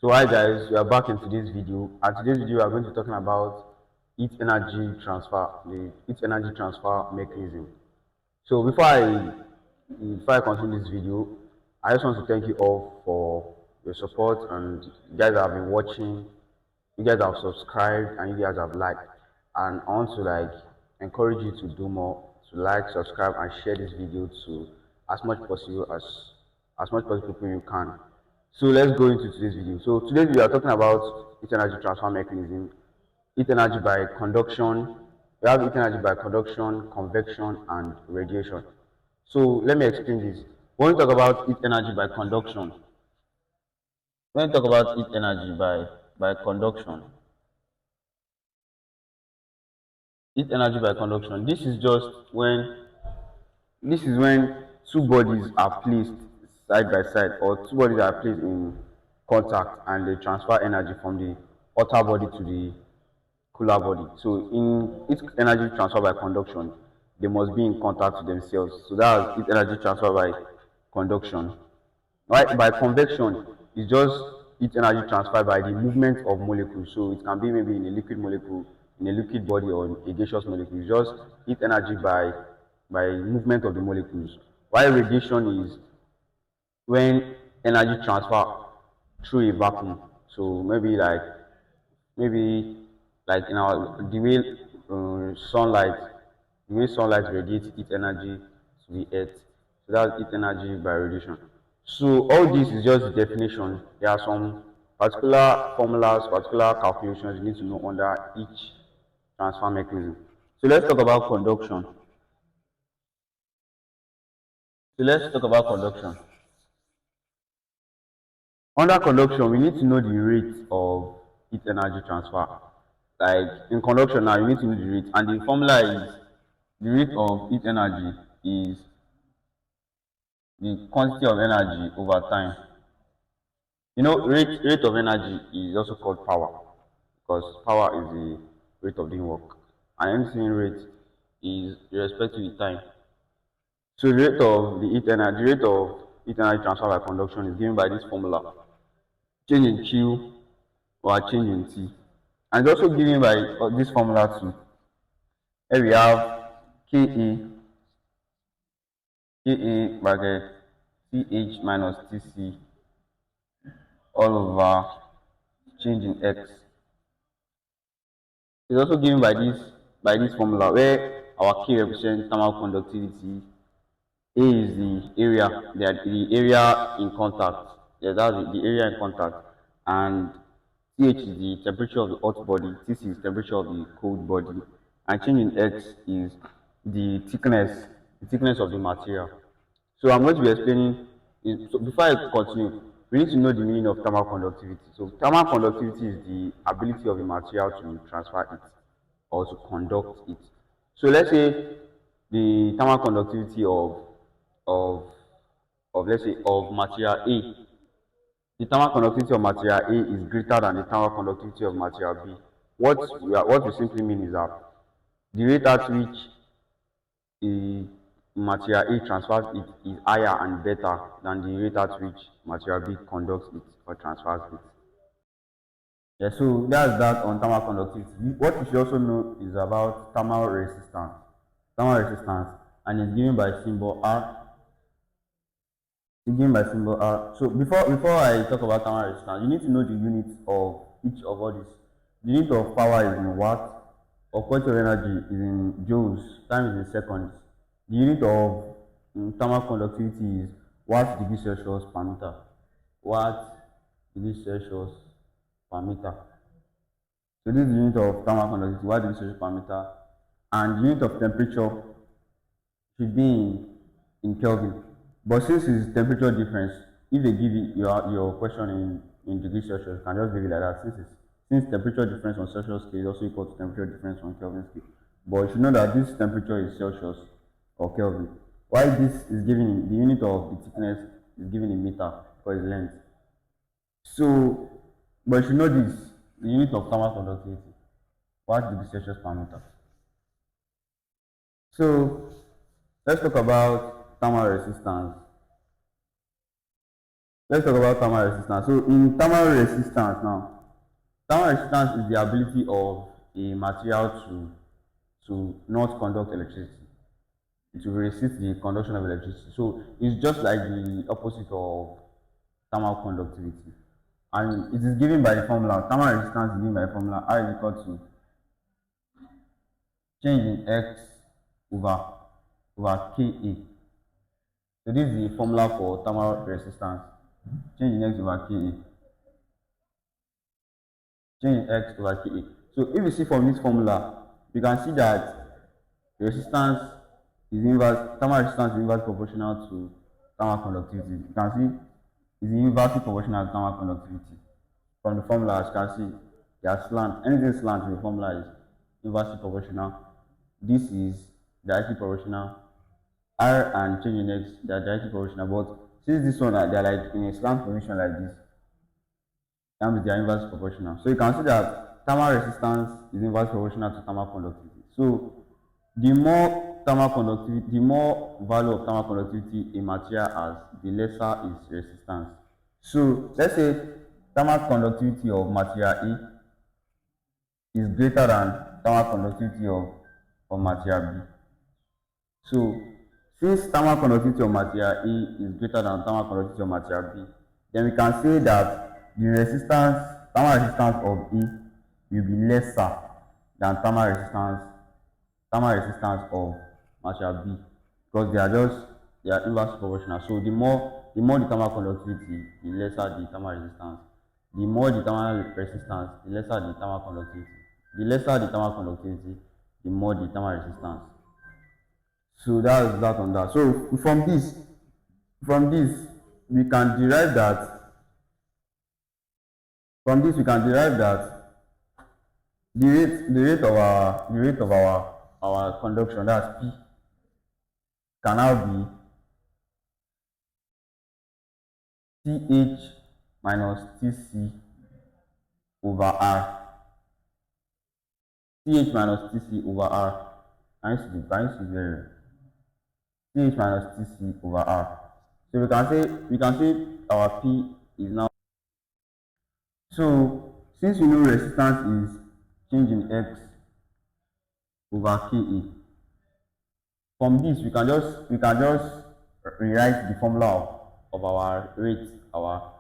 So hi guys, we are back in today's video. And today's video we are going to be talking about heat energy transfer mechanism. So before I continue this video, I just want to thank you all for your support and you guys have been watching, you guys have subscribed and you guys have liked. And I want to encourage you to do more, to like, subscribe and share this video to as much possible people you can. So let's go into today's video. So today's video we are talking about heat energy transfer mechanism, heat energy by conduction. We have heat energy by conduction, convection, and radiation. So let me explain this. When we talk about heat energy by conduction, when we talk about heat energy by conduction, heat energy by conduction, this is when two bodies are placed side by side or two bodies are placed in contact and they transfer energy from the hotter body to the cooler body. So in heat energy transfer by conduction, they must be in contact with themselves. So that's heat energy transfer by conduction. Right? By convection, it's just heat energy transferred by the movement of molecules. So it can be maybe in a liquid molecule, in a liquid body, or in a gaseous molecule. It's just heat energy by movement of the molecules. While radiation is when energy transfer through a vacuum. So maybe like in our sunlight, the way sunlight radiates heat energy to the earth. So that's heat energy by radiation. So all this is just the definition. There are some particular formulas, particular calculations you need to know under each transfer mechanism. So let's talk about conduction. So let's talk about conduction. Under conduction, we need to know the rate of heat energy transfer. Like in conduction now, you need to know the rate, and the formula is the rate of heat energy is the quantity of energy over time. You know, rate of energy is also called power because power is the rate of doing work, and anything rate is respect to the time. So the rate of heat energy transfer by conduction is given by this formula: change in Q or change in T, and it's also given by this formula too. Here we have Ka bracket Th minus Tc all over change in X. It's also given by this formula where our K represents thermal conductivity, A is the area in contact. Yeah, that's the area in contact, and Th is the temperature of the hot body, Tc is temperature of the cold body, and change in X is the thickness of the material. So I'm going to be explaining. So before I continue, we need to know the meaning of thermal conductivity. So thermal conductivity is the ability of a material to transfer heat or to conduct it. So let's say the thermal conductivity of let's say of material A. The thermal conductivity of material A is greater than the thermal conductivity of material B. What we simply mean is that the rate at which the material A transfers it is higher and better than the rate at which material B conducts it or transfers it. Yeah, so that's that on thermal conductivity. What you should also know is about thermal resistance. Thermal resistance, and it's given by symbol R. It's given by symbol R. So before I talk about thermal resistance, you need to know the units of each of all these. The unit of power is in watts, of quantity of energy is in joules, time is in seconds. The unit of thermal conductivity is watts degree Celsius per meter. Watts degree Celsius per meter. So this is the unit of thermal conductivity, watts degree Celsius per meter. And the unit of temperature should be in Kelvin. But since it's temperature difference, if they give you your question in degrees Celsius, you can just leave it like that. Since temperature difference on Celsius scale is also equal to temperature difference on Kelvin scale. But you should know that this temperature is Celsius or Kelvin. Why this is given the unit of the thickness is given in meter for its length. So, but you should know this, the unit of thermal conductivity, watts degree Celsius per meter. So let's talk about thermal resistance. let's talk about thermal resistance. So in thermal resistance now, thermal resistance is the ability of a material to not conduct electricity, to resist the conduction of electricity. So it's just like the opposite of thermal conductivity. And it is given by the formula. Thermal resistance is given by the formula R is equal to change in X over Ka. So this is the formula for thermal resistance. Change in X over Ka. Change in X over Ka. So if you see from this formula, you can see that resistance is inverse, thermal resistance is inversely proportional to thermal conductivity. You can see it's inversely proportional to thermal conductivity. From the formula, as you can see, they are slant. Anything slant in the formula is inversely proportional. This is directly proportional. R and change in X, they are directly proportional. But since this one, they are like in a slant position like this, that means they are inversely proportional. So you can see that thermal resistance is inversely proportional to thermal conductivity. So the more thermal conductivity, the more value of thermal conductivity a material has, the lesser its resistance. So let's say thermal conductivity of material A is greater than thermal conductivity of material B. So since thermal conductivity of material A is greater than thermal conductivity of material B, then we can say that the resistance, thermal resistance of A will be lesser than thermal resistance of material B, because they are inversely proportional. So the thermal conductivity, the lesser the thermal resistance. The more the thermal resistance, the lesser the thermal conductivity. The lesser the thermal conductivity, the more the thermal resistance. So that's that on that. So from this we can derive that the rate of our conduction, that's P, can now be Th minus Tc over R. Th minus Tc over R. Can you see very well? Th minus Tc over R. So we can say our P is now. So since we know resistance is change in X over Ka, from this we can just rewrite the formula of our rate, our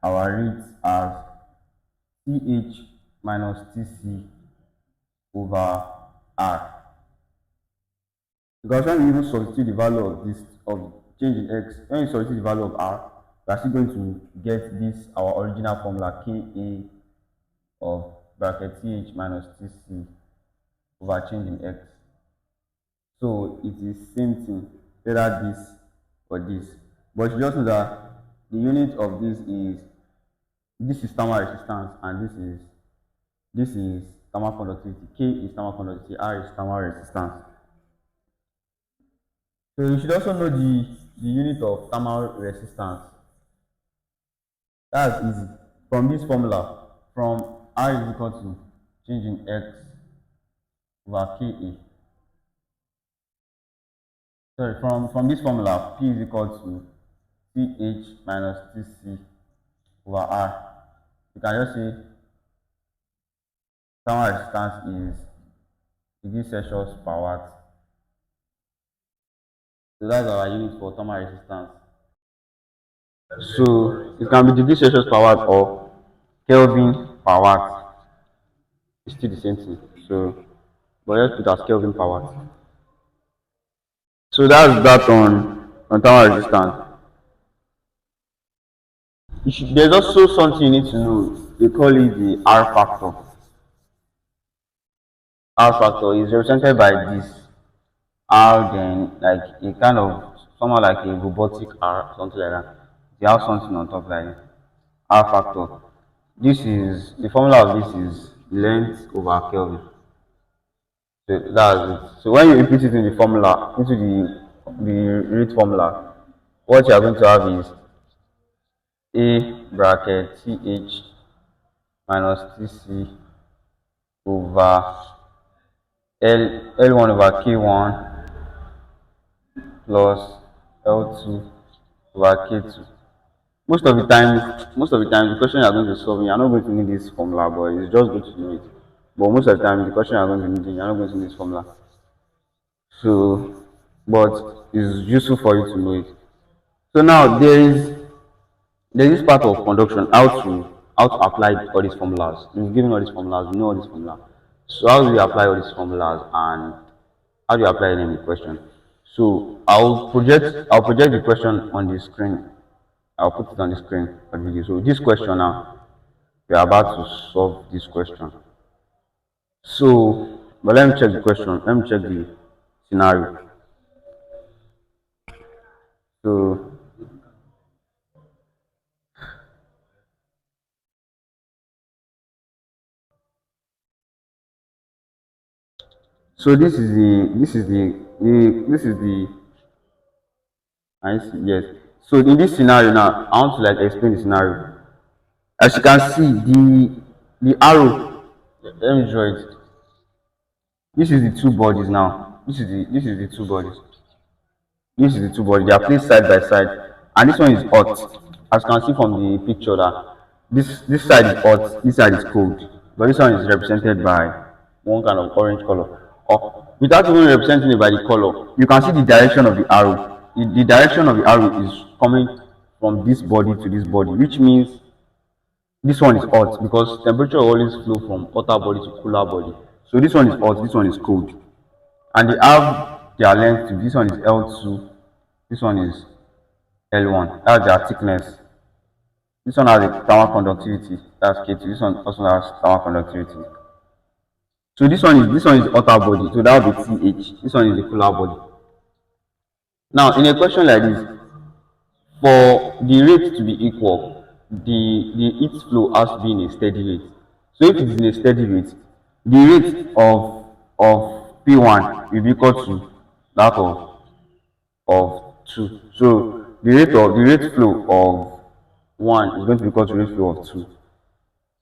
rate as Th minus Tc over R. Because when we even substitute the value of this of change in X, when you substitute the value of R, we are still going to get this our original formula Ka of bracket Th minus Tc over change in X. So it is same thing, whether this or this. But you just know that the unit of this is thermal resistance and this is thermal conductivity. K is thermal conductivity, R is thermal resistance. So you should also know the unit of thermal resistance. That's easy. From this formula, from R is equal to change in X over Ka. Sorry, from this formula, P is equal to Ch minus Tc over R. You can just say thermal resistance is degrees Celsius per watt. So that's our unit for thermal resistance. So it can be degrees Celsius per watt or Kelvin per watt. It's still the same thing. So, but let's put as Kelvin per watt. So that's that on thermal resistance. There's also something you need to know. They call it the R factor. R factor is represented by this R, then like a kind of somehow like a robotic R, something like that. They have something on top like R factor. This is the formula of this is length over Kelvin. So that's it. So when you input it in the formula, into the rate formula, what you are going to have is A bracket Th minus Tc over L1 over K1 plus L2 over K2. most of the time, the question you are going to solve, you are not going to need this formula, but it's just good to know it. But most of the time, the question you are going to need, you are not going to need this formula. So, but it's useful for you to know it. So now there is part of conduction, how to apply all these formulas. We've given all these formulas, we know all these formulas. So how do we apply all these formulas and how do you apply them in the question? So I'll project the question on the screen. I'll put it on the screen for the video. So this question now, we are about to solve this question. So, but let me check the question. Let me check the scenario. So, so this is the yes. So in this scenario now, I want to like explain the scenario. As you can see, the arrow. Let me draw it. This is the two bodies now. This is the two bodies. This is the two bodies. They are placed side by side, and this one is hot. As you can see from the picture, that this side is hot, this side is cold. But this one is represented by one kind of orange color. Or without even representing it by the color, you can see the direction of the arrow. The direction of the arrow is coming from this body to this body, which means this one is hot because temperature always flow from hotter body to cooler body. So this one is hot, this one is cold, and they have their length too. This one is L2, this one is L1. That's their thickness. This one has a thermal conductivity. That's K2. This one also has thermal conductivity. So this one is hotter body. So that will be TH. This one is the cooler body. Now, in a question like this, for the rate to be equal, the heat flow has to be in a steady rate. So if it is in a steady rate, the rate of P1 will be equal to that of 2. So the rate flow of 1 is going to be equal to rate flow of 2.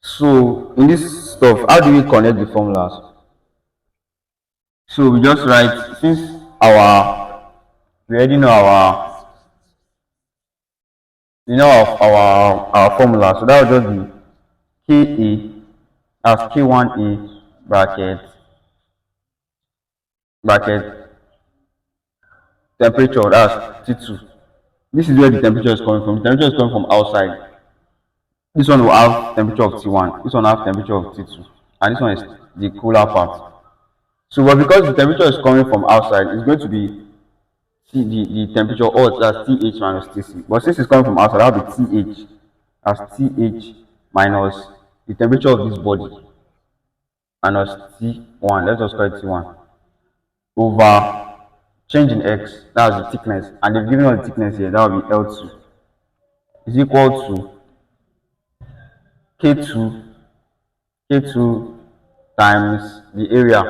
So in this stuff, how do we connect the formulas? So we just write, since we already know our formula, so that will just be Ka as K1A bracket temperature, that's T2. This is where the temperature is coming from. The temperature is coming from outside. This one will have temperature of T1, this one will have temperature of T2, and this one is the cooler part. So, but because the temperature is coming from outside, it's going to be the temperature hot, that's TH minus TC. But since it's coming from outside, that will be TH as TH minus the temperature of this body minus T1. Let's just call it T1 over change in X, that's the thickness, and they've given us the thickness here, that will be L2 is equal to K2 K2 times the area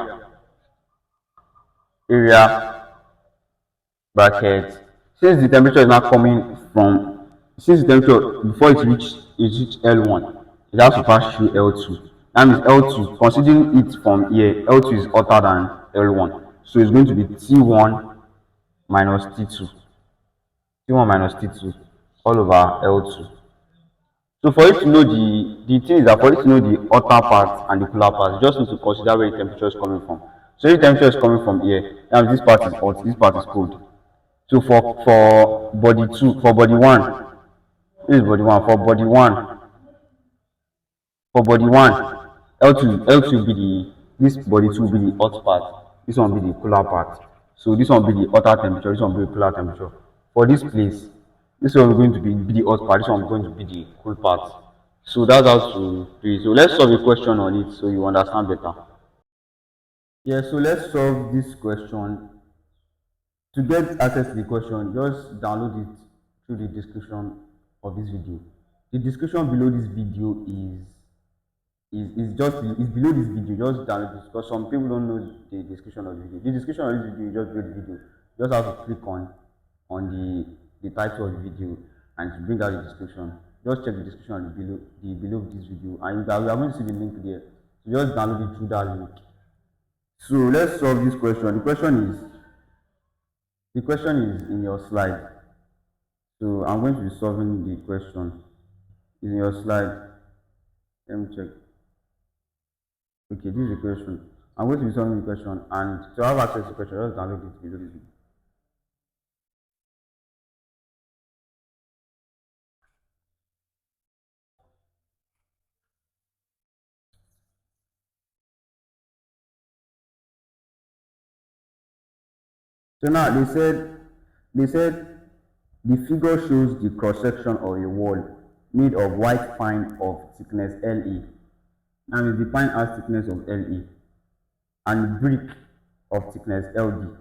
bracket. Since the temperature before it reach L1, it has to pass through L2. That means L2, considering it from here, L2 is hotter than L1. So it's going to be T1 minus T2. T1 minus T2 all over L2. So for you to know the thing is that for you to know the hotter part and the cooler part, you just need to consider where the temperature is coming from. So if the temperature is coming from here, that means this part is hot, this part is cold. So for body two, for body one, this is body one. For body one, L2 will be this body two will be the hot part. This one will be the cooler part. So this one will be the hotter temperature. This one will be the cooler temperature. For this place, this one is going to be the hot part. This one is going to be the cool part. So that's how to do it. So let's solve a question on it so you understand better. Yeah. So let's solve this question. To get access to the question, just download it through the description of this video. The description below this video is below this video. Just download it because some people don't know the description of the video. The description of this video is just below the video. You just have to click on the title of the video and to bring out the description. Just check the description below this video, and you are going to see the link there. So just download it through that link. So let's solve this question. The question is in your slide. So I'm going to be solving the question. Is in your slide. Let me check. Okay, this is the question. I'm going to be solving the question, and to have access to the question, just download it below this video. So now they said the figure shows the cross section of a wall made of white pine of thickness LE. Now the pine has thickness of LE and brick of thickness LD.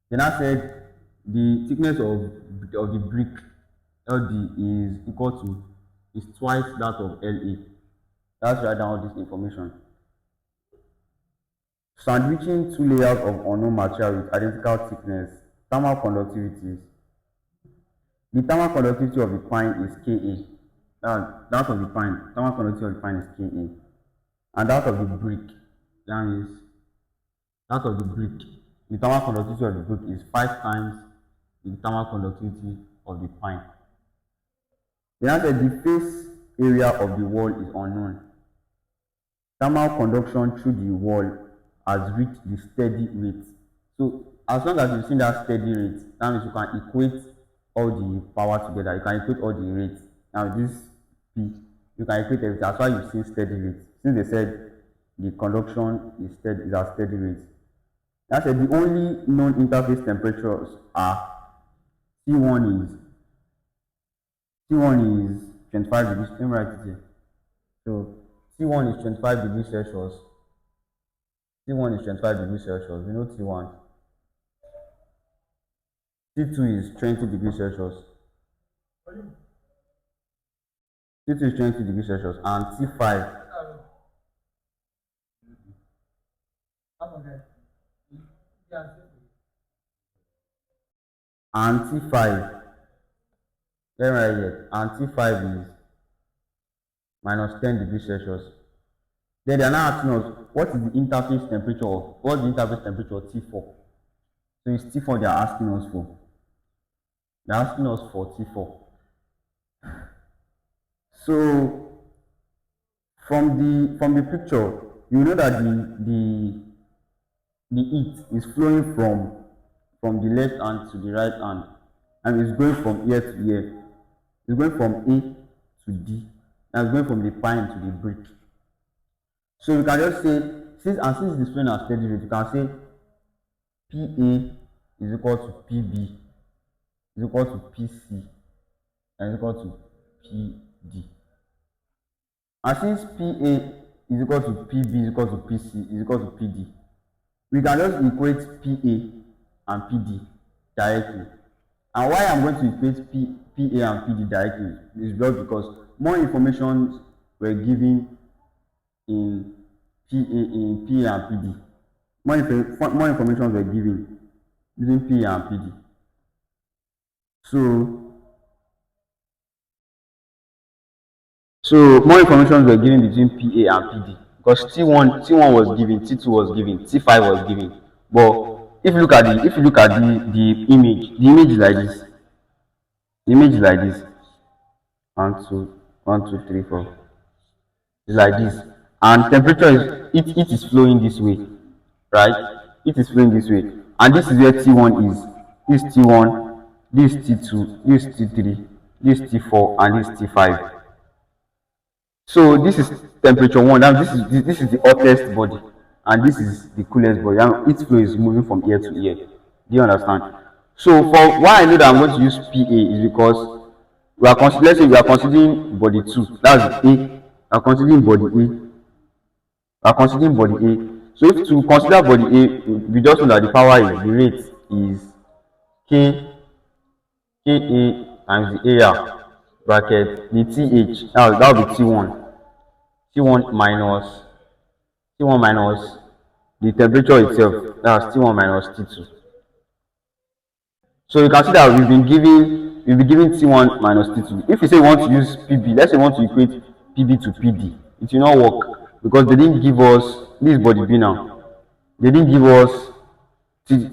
Then I said the thickness of the brick LD is equal to is twice that of LE. Let's write down all this information. Sandwiching two layers of unknown material with identical thickness, thermal conductivities. The thermal conductivity of the pine is Ka. That of the pine, thermal conductivity of the pine is Ka. And that of the brick, that is that of the brick. The thermal conductivity of the brick is 5 times the thermal conductivity of the pine. The answer, the face area of the wall is unknown. Thermal conduction through the wall has reached the steady rate. So as long as you've seen that steady rate, that means you can equate all the power together. You can equate all the rates. Now this P, you can equate everything. That's why you've seen steady rate. Since they said the conduction is at steady rate. That's said the only known interface temperatures are T1 is 25 degrees. Let me write it here. So T1 is 25 degrees Celsius. T1 is 25 degrees Celsius. We know T1. T2 is 20 degrees Celsius. T2 is 20 degrees Celsius. And T5. And T5. Let me write here. And T5 is minus 10 degrees Celsius. Then they are now asking us what is the interface temperature of what's the interface temperature of T4. So it's T4 they are asking us for. They're asking us for T4. So from the picture, you know that the heat is flowing from the left hand to the right hand, and it's going from here to here. It's going from A to D, and it's going from the pine to the brick. So you can just say, since it's flowing at steady rate, you can say PA is equal to PB is equal to PC and is equal to PD. And since PA is equal to PB is equal to PC is equal to PD, we can just equate PA and PD directly. And why I'm going to equate PA and PD directly is just because more information were given in PA and PD. More information were given using PA and PD. So more information were given between PA and PD because T1 was given, T2 was given, T5 was given. But if you look at the image, the image is like this. The image is like this. 1, 2, 3, 4. It's like this. And temperature it is flowing this way, right? It is flowing this way. And this is where T1 is. This T1, this T2, this T3, this T4, and this T5. So this is temperature 1. Now this is the hottest body, and this is the coolest body. And its flow is moving from here to here. Do you understand? So for why I know that I'm going to use PA is because let's say we are considering body 2. That's A. We are considering body A. We are considering body A. So if to consider body A, we just know that the power is the rate is KA times the area bracket the TH. That will be T1. T1 minus the temperature itself. That's T1 minus T2. So you can see that we've been giving T1 minus T2. If we say we want to use PB, let's say we want to equate PB to PD, it will not work because they didn't give us this body B now. They didn't give us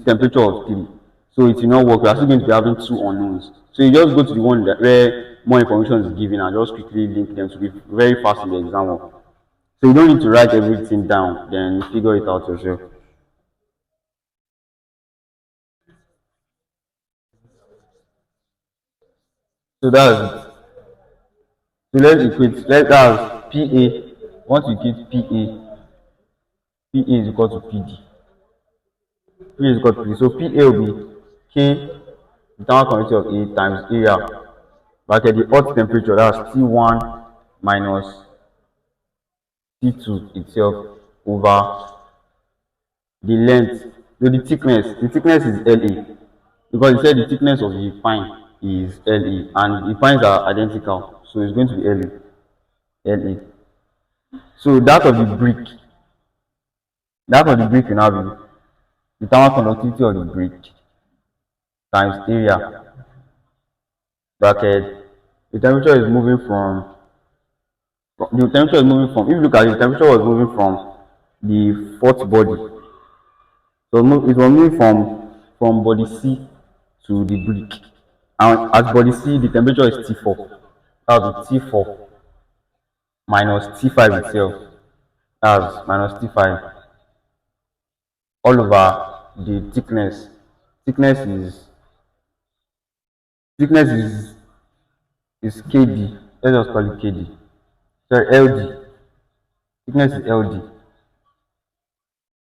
temperature of 3. So it will not work. We are still going to be having 2 unknowns. So you just go to the one that where more information is given and just quickly link them to be very fast in the exam hall. So you don't need to write everything down, then figure it out yourself. So that's it. So let's equate. That's PA. Once you equate PA is equal to PD. P is equal to P. So PA will be K, the thermal conductivity of A times area. Bracket the hot temperature, that's T1 minus T2 itself over the length. So the thickness is LA. Because you said the thickness of the pine is LA and the pines are identical. So it's going to be LA. So that of the brick will now be the thermal conductivity of the brick times area bracket. The temperature is moving from, if you look at it, the temperature was moving from the fourth body. So it was moving from body C to the brick. And at body C, the temperature is T4. That's T4 minus T5 itself. That's minus T5 all over the thickness. Thickness is thickness is KD. Let's just call it KD. Sorry, LD. Thickness is LD.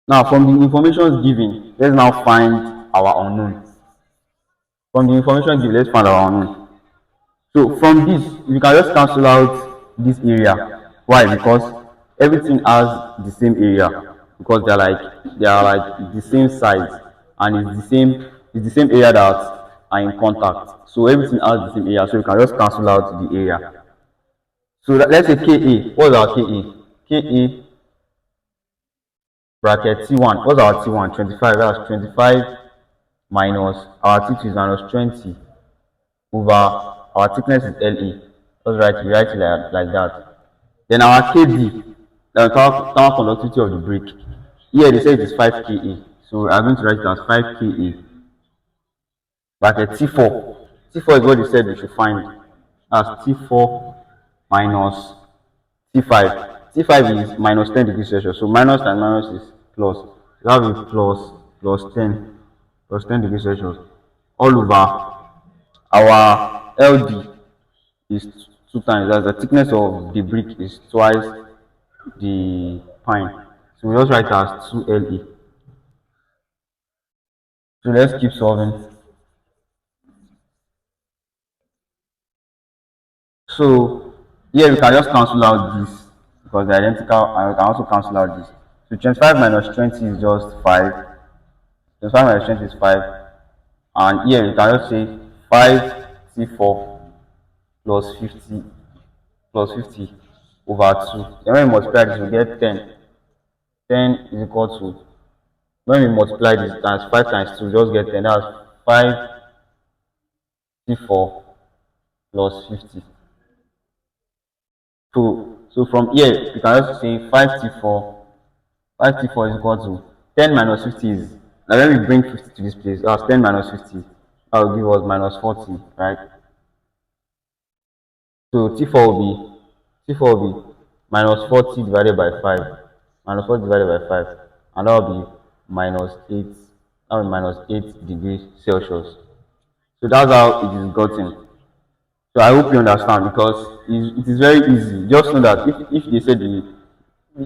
Now, from the information given, let's now find our unknown. From the information given, let's find our unknown. So from this, we can just cancel out this area. Why? Because everything has the same area. Because they are like the same size, and it's the same area that are in contact. So everything has the same area. So we can just cancel out the area. So let's say KA. What's our KA? KA bracket T1. What's our T1? 25. That's 25 minus our T2 is minus 20 over our thickness is LA. We write it like that. Then our KD, the thermal conductivity of the brick. Here they say it is 5 KA. So we are going to write it as 5 KA bracket T4. T4 is what they said we should find. That's T4 minus T5. T5 is minus 10 degrees Celsius. So minus and minus is plus. So that will be plus 10 degrees Celsius all over our LD is two times. That's the thickness of the brick is twice the pine. So we just write as 2LE. So let's keep solving. So here we can just cancel out this because they're identical, and we can also cancel out this. So 25 minus 20 is just 5. 25 minus 20 is 5. And here you can just say 5 T4 plus 50 over 2. Then when we multiply this, we get 10. 10 is equal to, when we multiply this times 5 times 2, we just get 10. That's 5 T4 plus 50. So from here, you can also say 5T4. 5T4 is equal to 10 minus 50 is, now when we bring 50 to this place, that's 10 minus 50. That will give us minus 40, right? So T4 will be minus 40 divided by 5. Minus 40 divided by 5. And that will be minus 8. That will be minus 8 degrees Celsius. So that's how it is gotten. So I hope you understand because it is very easy. Just know that if they say the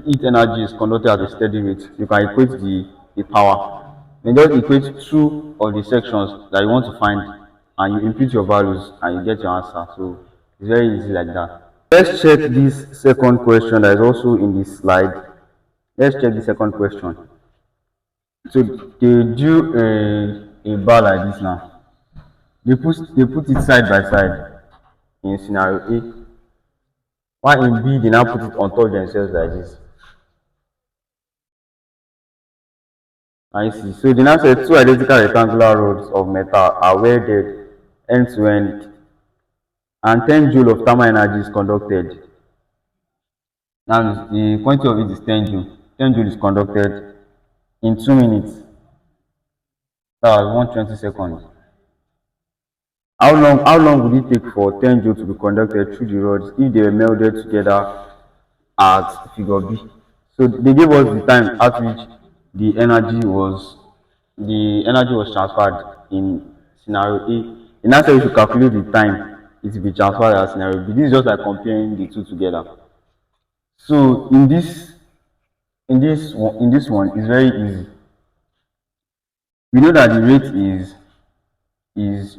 heat energy is conducted at a steady rate, you can equate the power. Then just equate two of the sections that you want to find and you input your values and you get your answer. So it's very easy like that. Let's check this second question that is also in this slide. Let's check the second question. So they do a bar like this now. They put it side by side in scenario A. While in B, they now put it on top of themselves like this. I see. So they now said two identical rectangular rods of metal are welded end to end, and 10 joule of thermal energy is conducted. Now the quantity of it is 10 joule. 10 joule is conducted in 2 minutes. That was 120 seconds. How long would it take for 10 joules to be conducted through the rods if they were melded together at figure B? So they gave us the time at which the energy was the energy was transferred in scenario A. In that we should calculate the time it will be transferred as scenario B. This is just like comparing the two together. So in this one it's very easy. We know that the rate is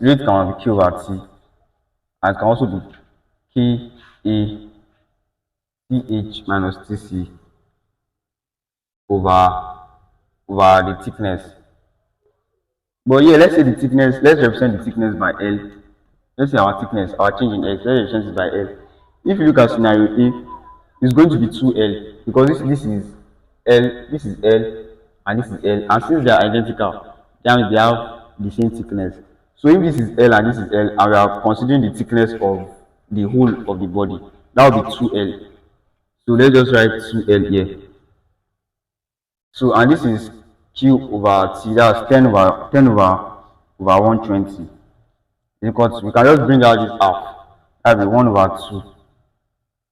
rate can be Q over T and it can also be K A T H minus T C over the thickness. But yeah, let's say the thickness, let's represent the thickness by L. Let's say our thickness, our change in X, let's represent it by L. If you look at scenario A, it's going to be 2L because this is L, this is L, and this is L. And since they are identical, that means they have the same thickness. So if this is L and this is L, and we are considering the thickness of the whole of the body, that would be 2L. So let's just write 2L here. So and this is Q over T, that's 10 over 120. Because we can just bring out this half. That will be 1 over 2.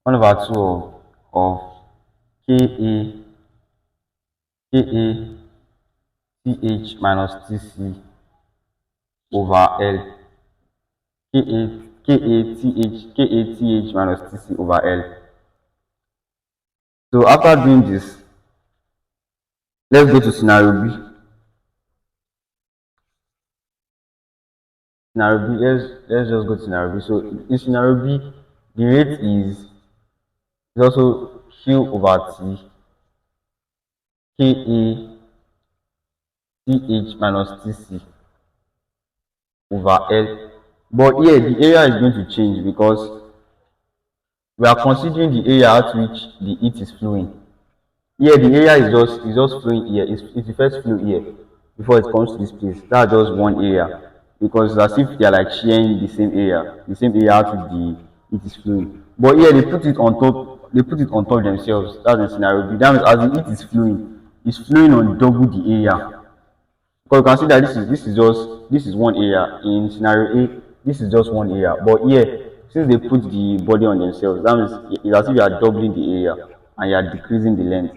1 over 2 of KA minus TC over L. KATH minus TC over L. So after doing this, let's go to scenario B. Scenario B, let's just go to scenario B. So in scenario B, the rate is also Q over T, KATH minus TC over L. But here the area is going to change because we are considering the area at which the heat is flowing. Here the area is just flowing here. It's the first flow here before it comes to this place. That's just one area because it's as if they are like sharing the same area at which the heat is flowing. But here they put it on top. They put it on top themselves. That's the scenario B. That means as the heat is flowing, it's flowing on double the area. Because you can see that this is one area in scenario A. This is just one area, but here since they put the body on themselves, that means it's as if you are doubling the area and you are decreasing the length.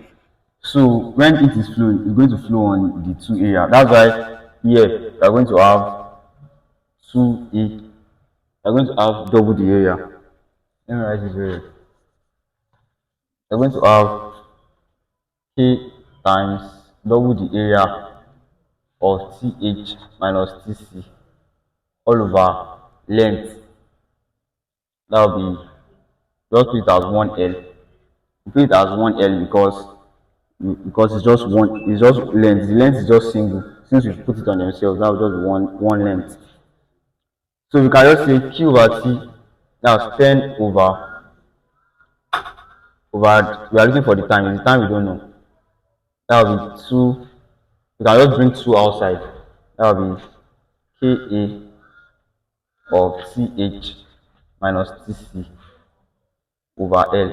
So when it is flowing, it's going to flow on the two area. That's why here we are going to have 2A. We are going to have double the area. Let me write this here. We are going to have K times double the area of TH minus TC all over length. That will be just put it as 1L. We put it as 1L because it's just length. The length is just single. Since we put it on themselves, that will just be one length. So we can just say Q over T, that's 10 over we are looking for the time. It's the time we don't know. That will be 2. We can just bring 2 outside. That will be KA of TH minus TC over L.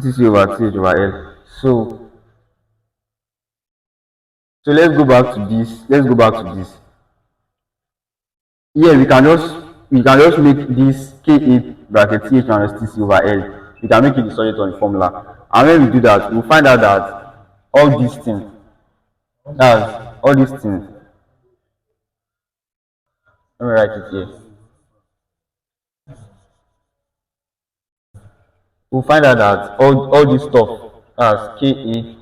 TC over TH over L. So let's go back to this. Let's go back to this. Here we can just make this KA bracket TH minus TC over L. We can make it the solid on the formula. And when we do that, we'll find out that all these things, that's all these things. Let me write it here. We'll find out that all this stuff, that's KA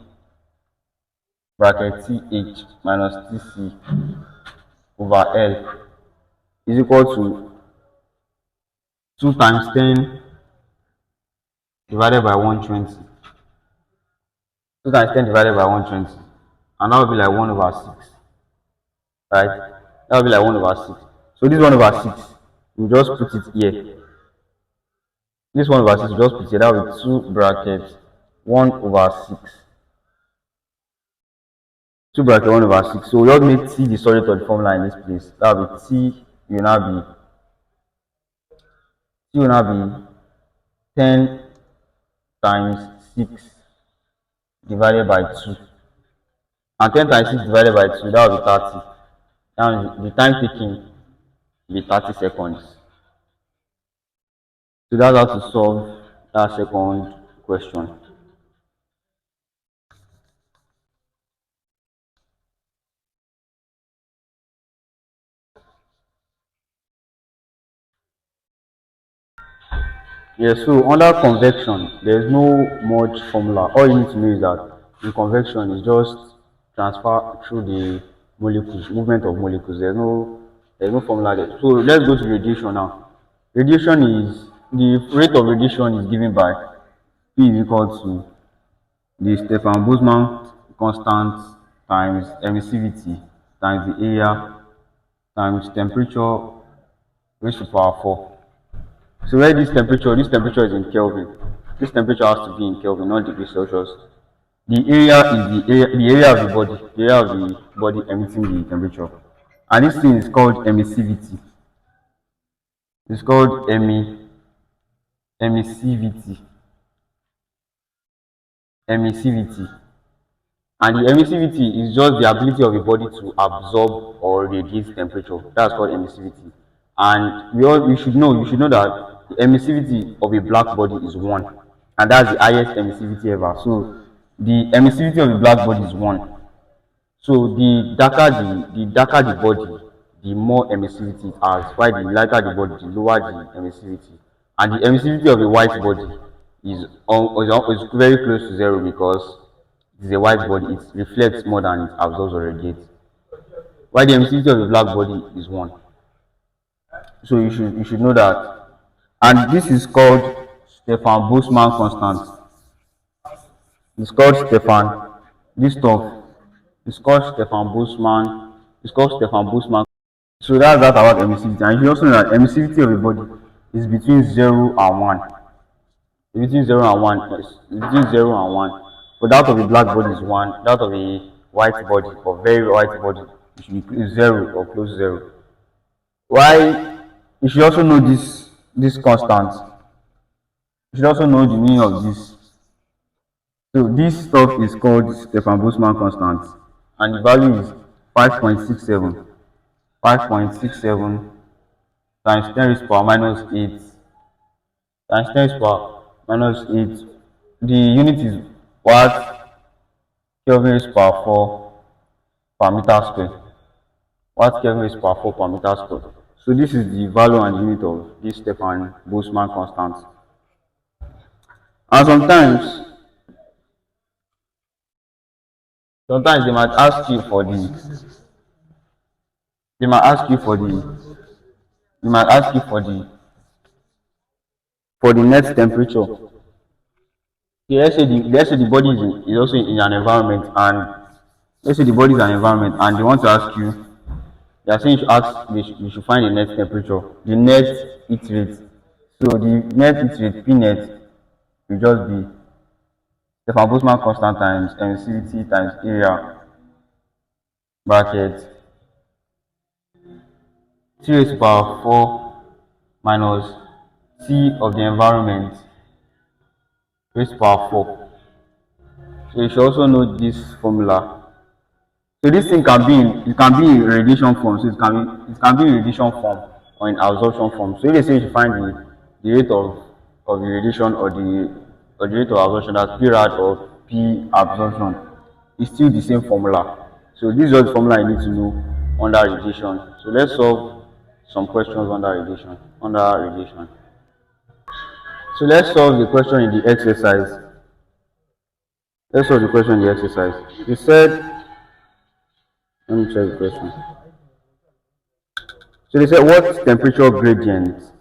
bracket TH minus TC over L is equal to 2 times 10 divided by 120. 2 times 10 divided by 120. And that will be like 1 over 6. Right? That will be like 1 over 6. So this 1 over 6, we just put it here. This 1 over 6, we just put it here. That will be 2 brackets 1 over 6. 2 bracket 1 over 6. So we just make T the solid of the formula in this place. That will be T will now be 10 times 6 divided by 2. And 10 times 6 divided by 2, that will be 30. Now the time taken will be 30 seconds. So that's how to solve that second question. Yes, so under convection, there's no much formula. All you need to know is that in convection is just transfer through the molecules, movement of molecules. There's no formula there. So let's go to radiation now. Radiation is the rate of radiation is given by P is equal to the Stefan Boltzmann constant times emissivity times the area times temperature raised to power 4. So where this temperature is in Kelvin. This temperature has to be in Kelvin, not degrees Celsius. The area is the area of the body, the area of the body emitting the temperature. And this thing is called emissivity. It's called emissivity. Emissivity. And the emissivity is just the ability of a body to absorb or radiate temperature. That's called emissivity. And you should know that the emissivity of a black body is 1. And that's the highest emissivity ever. So the emissivity of a black body is 1. So the darker the body, the more emissivity it has. While the lighter the body, the lower the emissivity. And the emissivity of a white body is very close to 0 because it is a white body. It reflects more than it absorbs or radiates. While the emissivity of a black body is 1. So you should know that. And this is called Stefan Boltzmann constant. It's called Stefan. This stuff. It's called Stefan Boltzmann. It's called Stefan Boltzmann. So that's that about emissivity. And you should also know that emissivity of a body is between 0 and 1. Between 0 and 1. Yes. Between 0 and 1. But that of a black body is 1. That of a white body or very white body it should be 0 or close to 0. Why you should also know this constant. You should also know the meaning of this. So this stuff is called Stefan Boltzmann constant, and the value is 5.67. 5.67 times 10 raised to power minus 8 times 10 raised to power minus 8. The unit is watt Kelvin raised to power 4 per meter square. Watt Kelvin raised to power 4 per meter square. So this is the value and unit of this Stefan Boltzmann constant. And sometimes they might ask you for the they might ask you for the they might ask you for the net temperature. Okay, let's say the body is also in an environment, and let's say the body is an environment and they want to ask you, they are saying you should find the net temperature, the net heat rate. So the net heat rate P net will just be Stefan Boltzmann constant times emissivity times area bracket T raised to power 4 minus T of the environment raised to power 4. So you should also know this formula. So this thing can be in radiation form. So it can be in radiation form or in absorption form. So if they say you should find the rate of the radiation or the rate of absorption, that's P rad or P absorption, it's still the same formula. So this is just the formula you need to know under radiation. So let's solve some questions under radiation. So let's solve the question in the exercise. Let's solve the question in the exercise. You said, let me check the question. So they said, what temperature gradient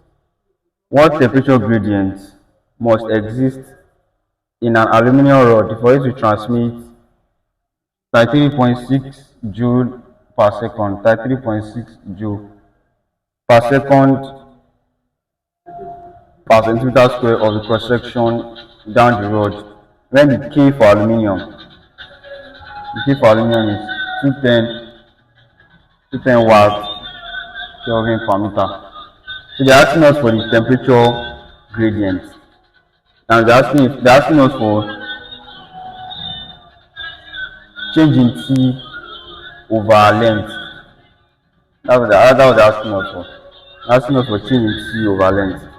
must exist in an aluminum rod for it to transmit 33.6 joule per second, 33.6 joule per second per centimeter square of the cross section down the rod. When the K for aluminum is 210 watts Kelvin per meter. So they're asking us for the temperature gradient. Now they're asking us for change in T over length. That was they're asking us for. Asking us for change in C over length.